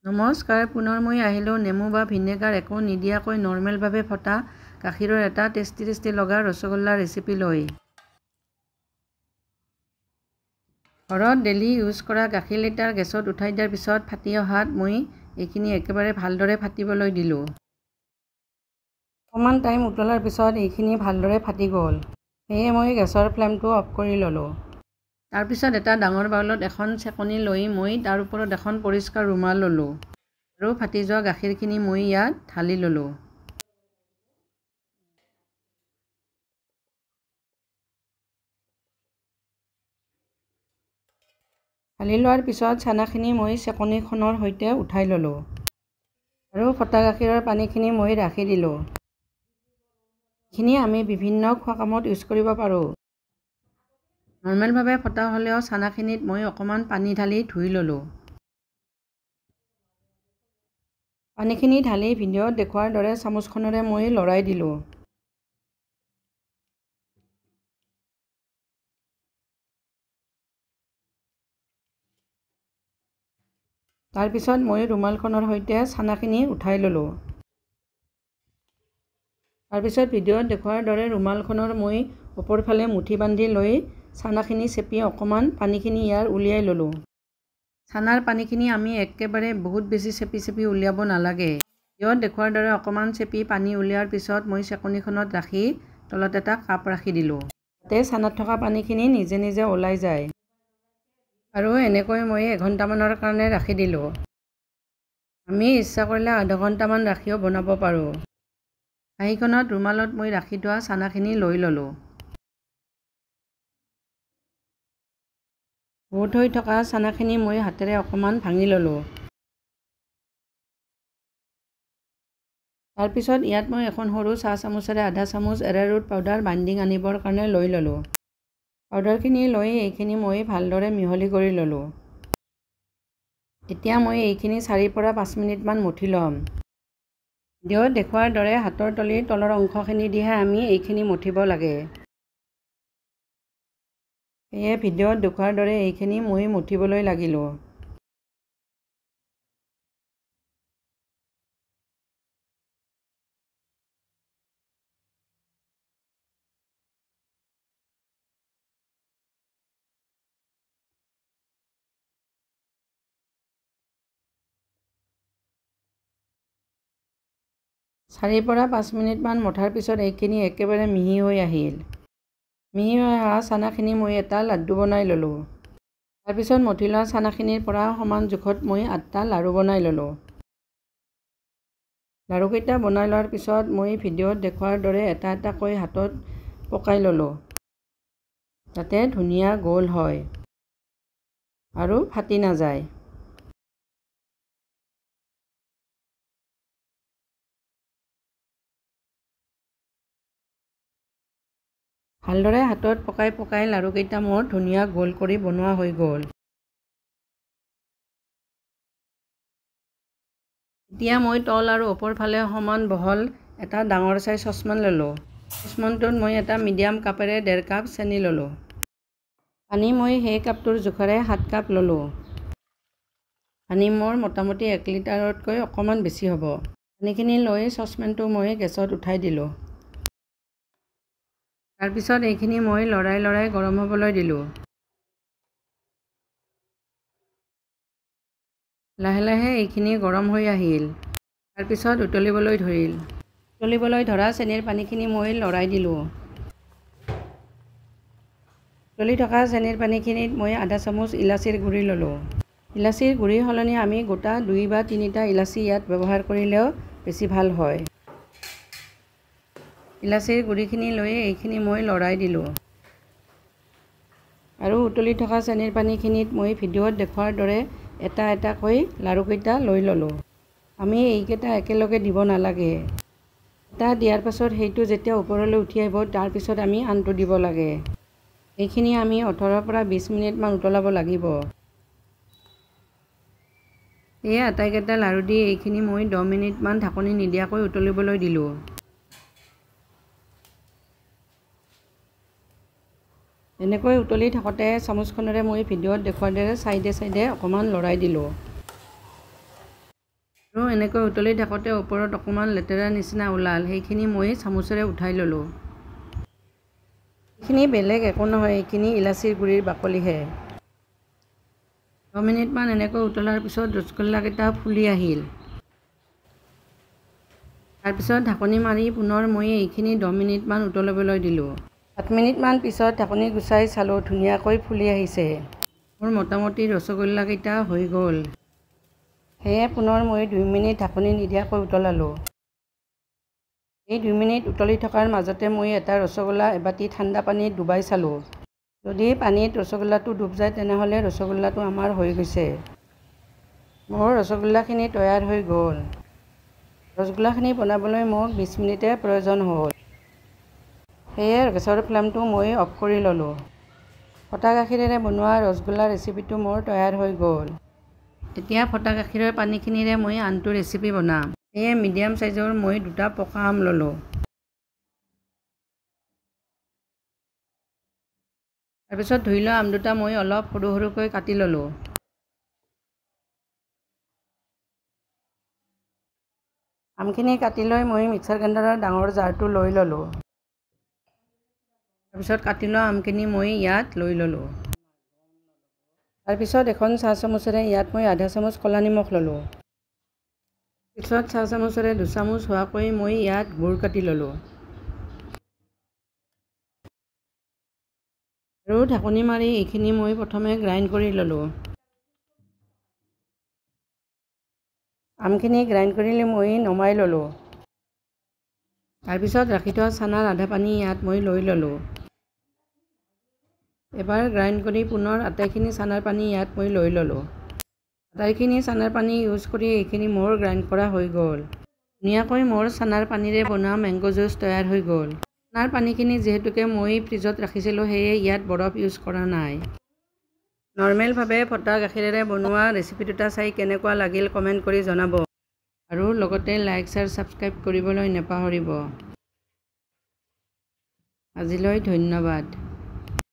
নমস্কাৰ, পুনৰ মই আহিলোঁ নেমু বা ভিনেগাৰ একো নিদিয়াকৈ নৰ্মেলভাৱে ফটা গাখীৰৰ এটা টেষ্টি লগা ৰসগোল্লা ৰেচিপি লৈ। ঘৰত ডেইলি ইউজ কৰা গাখীৰ লিটাৰ গেছত উঠাই দিয়াৰ পিছত ফাটি অহাত মই এইখিনি একেবাৰে ভালদৰে ফাটিবলৈ দিলোঁ। অকণমান টাইম উতলাৰ পিছত এইখিনি ভালদৰে ফাটি গ'ল। সেয়ে মই গেছৰ ফ্লেমটো অফ কৰি ল'লোঁ। তাৰপিছত এটা ডাঙৰ বাউলত এখন চেকনি লৈ মই তাৰ ওপৰত এখন পৰিষ্কাৰ ৰুমাল ল'লোঁ আৰু ফাটি যোৱা গাখীৰখিনি মই ইয়াত ঢালি ল'লোঁ। ঢালি লোৱাৰ পিছত চানাখিনি মই চেকনিখনৰ সৈতে উঠাই ল'লোঁ আৰু ফটা গাখীৰৰ পানীখিনি মই ৰাখি দিলোঁ। এইখিনি আমি বিভিন্ন খোৱা কামত ইউজ কৰিব পাৰোঁ। নৰ্মেলভাৱে ফটা হ'লেও চানাখিনিত মই অকণমান পানী ঢালি ধুই ল'লোঁ। পানীখিনি ঢালি ভিডিঅ'ত দেখুওৱাৰ দৰে চামুচখনেৰে মই লৰাই দিলোঁ। তাৰপিছত মই ৰুমালখনৰ সৈতে চানাখিনি উঠাই ল'লোঁ। তাৰপিছত ভিডিঅ'ত দেখুওৱাৰ দৰে ৰুমালখনৰ মই ওপৰ ফালে মুঠি বান্ধি লৈ চানাখিনি চেপি অকণমান পানীখিনি ইয়াৰ উলিয়াই ল'লোঁ। চানাৰ পানীখিনি আমি একেবাৰে বহুত বেছি চেপি উলিয়াব নালাগে। ভিডিঅ'ত দেখুওৱাৰ দৰে অকণমান চেপি পানী উলিওৱাৰ পিছত মই চেকনিখনত ৰাখি তলত এটা কাপ ৰাখি দিলোঁ, যাতে চানাত থকা পানীখিনি নিজে ওলাই যায়। আৰু এনেকৈ মই এঘণ্টামানৰ কাৰণে ৰাখি দিলোঁ। আমি ইচ্ছা কৰিলে আধা ঘণ্টামান ৰাখিও বনাব পাৰোঁ। কাঁহীখনত ৰুমালত মই ৰাখি থোৱা চানাখিনি লৈ ল'লোঁ। গোট হৈ থকা চানাখিনি মই হাতেৰে অকণমান ভাঙি ল'লোঁ। তাৰপিছত ইয়াত মই এখন সৰু চাহ চামুচেৰে আধা চামুচ এৰাৰুট পাউডাৰ বাইণ্ডিং আনিবৰ কাৰণে লৈ ল'লোঁ। পাউডাৰখিনি লৈ এইখিনি মই ভালদৰে মিহলি কৰি ল'লোঁ। এতিয়া মই এইখিনি 4 পৰা 5 মিনিটমান মঠি ল'ম। ভিডিঅ'ত দেখুওৱাৰ দৰে হাতৰ তলিৰ তলৰ অংশখিনি দিহে আমি এইখিনি মঠিব লাগে। সেয়ে ভিডিঅ'ত দেখুওৱাৰ দৰে এইখিনি মই মঠিবলৈ লাগিলোঁ। চাৰিৰ পৰা 5 মিনিটমান মঠাৰ পিছত এইখিনি একেবাৰে মিহি হৈ আহিল। মিহি হৈ অহা চানাখিনি মই এটা লাড্ডু বনাই ল'লোঁ। তাৰপিছত মঠি লোৱা চানাখিনিৰ পৰা সমান জোখত মই 8টা লাড়ু বনাই ল'লোঁ। লাড়ুকেইটা বনাই লোৱাৰ পিছত মই ভিডিঅ'ত দেখুওৱাৰ দৰে এটাকৈ হাতত পকাই ল'লোঁ, যাতে ধুনীয়া গোল হয় আৰু ফাটি নাযায়। ভালদৰে হাতত পকাই লাড়ুকেইটা মোৰ ধুনীয়া গোল কৰি বনোৱা হৈ গ'ল। এতিয়া মই তল আৰু ওপৰ ফালে সমান বহল এটা ডাঙৰ চাইজ চচপেন ল'লোঁ। চচপেনটোত মই এটা মিডিয়াম কাপেৰে 1.5 কাপ চেনি ল'লোঁ। পানী মই সেই কাপটোৰ জোখেৰে 7 কাপ ল'লোঁ। পানী মোৰ মোটামুটি 1 লিটাৰতকৈ অকণমান বেছি হ'ব। পানীখিনি লৈ চচপেনটো মই গেছত উঠাই দিলোঁ। তাৰপিছত এইখিনি মই লৰাই গৰম হ'বলৈ দিলোঁ। লাহে এইখিনি গৰম হৈ আহিল। তাৰপিছত উতলিবলৈ ধৰিল। উতলিবলৈ ধৰা চেনিৰ পানীখিনি মই লৰাই দিলোঁ। উতলি থকা চেনিৰ পানীখিনিত মই আধা চামুচ ইলাচীৰ গুড়ি ল'লোঁ। ইলাচীৰ গুড়িৰ সলনি আমি গোটা 2 বা 3টা ইলাচী ইয়াত ব্যৱহাৰ কৰিলেও বেছি ভাল হয়। ইলাচীৰ গুড়িখিনি লৈ এইখিনি মই লৰাই দিলোঁ। আৰু উতলি থকা চেনিৰ পানীখিনিত মই ভিডিঅ'ত দেখুওৱাৰ দৰে এটাকৈ লাড়ুকেইটা লৈ ল'লোঁ। আমি এইকেইটা একেলগে দিব নালাগে। এটা দিয়াৰ পাছত সেইটো যেতিয়া ওপৰলৈ উঠি আহিব তাৰপিছত আমি আনটো দিব লাগে। এইখিনি আমি 18 পৰা 20 মিনিটমান উতলাব লাগিব। এই আটাইকেইটা লাড়ু দি এইখিনি মই 10 মিনিটমান ঢাকনি নিদিয়াকৈ উতলিবলৈ দিলোঁ। এনেকৈ উতলি থাকোঁতে চামুচখনেৰে মই ভিডিঅ'ত দেখুওৱাৰ দৰে চাইডে অকণমান লৰাই দিলোঁ। আৰু এনেকৈ উতলি থাকোঁতে ওপৰত অকণমান লেতেৰা নিচিনা ওলাল, সেইখিনি মই চামুচেৰে উঠাই ল'লোঁ। এইখিনি বেলেগ একো নহয়, এইখিনি ইলাচীৰ গুড়িৰ বাকলিহে। 10 মিনিটমান এনেকৈ উতলাৰ পিছত ৰসগোল্লাকেইটা ফুলি আহিল। তাৰপিছত ঢাকনি মাৰি পুনৰ মই এইখিনি 10 মিনিটমান উতলিবলৈ দিলোঁ। 7 মিনিটমান পিছত ঢাকনি গুচাই চালোঁ, ধুনীয়াকৈ ফুলি আহিছে। মোৰ মোটামুটি ৰসগোল্লাকেইটা হৈ গ'ল। সেয়ে পুনৰ মই 2 মিনিট ঢাকনি নিদিয়াকৈ উতলালোঁ। এই 2 মিনিট উতলি থকাৰ মাজতে মই এটা ৰসগোল্লা এবাটি ঠাণ্ডা পানীত ডুবাই চালোঁ। যদি পানীত ৰসগোল্লাটো ডুব যায় তেনেহ'লে ৰসগোল্লাটো আমাৰ হৈ গৈছে। মোৰ ৰসগোল্লাখিনি তৈয়াৰ হৈ গ'ল। ৰসগোল্লাখিনি বনাবলৈ মোক 20 মিনিটে প্ৰয়োজন হ'ল। সেয়ে গেছৰ ফ্লেমটো মই অফ কৰি ল'লোঁ। ফটা গাখীৰেৰে বনোৱা ৰসগোল্লা ৰেচিপিটো মোৰ তৈয়াৰ হৈ গ'ল। এতিয়া ফটা গাখীৰৰ পানীখিনিৰে মই আনটো ৰেচিপি বনাম। সেয়ে মিডিয়াম চাইজৰ মই 2টা পকা আম ল'লোঁ। তাৰপিছত ধুই লোৱা আম দুটা মই অলপ সৰু সৰুকৈ কাটি ল'লোঁ। আমখিনি কাটি লৈ মই মিক্সাৰ গ্ৰাইণ্ডাৰৰ ডাঙৰ জাৰটো লৈ ল'লোঁ। তাৰপিছত কাটি লোৱা আমখিনি মই ইয়াত লৈ ল'লোঁ। তাৰপিছত এখন চাহ চামুচেৰে ইয়াত মই আধা চামুচ ক'লা নিমখ ল'লোঁ। পিছত চাহ চামুচেৰে 2 চামুচ হোৱাকৈ মই ইয়াত গুড় কাটি ল'লোঁ। আৰু ঢাকনি মাৰি এইখিনি মই প্ৰথমে গ্ৰাইণ্ড কৰি ল'লোঁ। আমখিনি গ্ৰাইণ্ড কৰি মই নমাই ল'লোঁ। তাৰপিছত ৰাখি থোৱা চানাৰ আধা পানী ইয়াত মই লৈ ল'লোঁ। এবাৰ গ্ৰাইণ্ড কৰি পুনৰ আটাইখিনি চানাৰ পানী ইয়াত মই লৈ ল'লোঁ। আটাইখিনি চানাৰ পানী ইউজ কৰি এইখিনি মোৰ গ্ৰাইণ্ড কৰা হৈ গ'ল। ধুনীয়াকৈ মোৰ চানাৰ পানীৰে বনোৱা মেংগ' জুচ তৈয়াৰ হৈ গ'ল। চানাৰ পানীখিনি যিহেতুকে মই ফ্ৰিজত ৰাখিছিলোঁ, সেয়ে ইয়াত বৰফ ইউজ কৰা নাই। নৰ্মেলভাৱে ফটা গাখীৰেৰে বনোৱা ৰেচিপি দুটা চাই কেনেকুৱা লাগিল কমেণ্ট কৰি জনাব। আৰু লগতে লাইক, শ্বেয়াৰ, ছাবস্ক্ৰাইব কৰিবলৈ নাপাহৰিব। আজিলৈ ধন্যবাদ।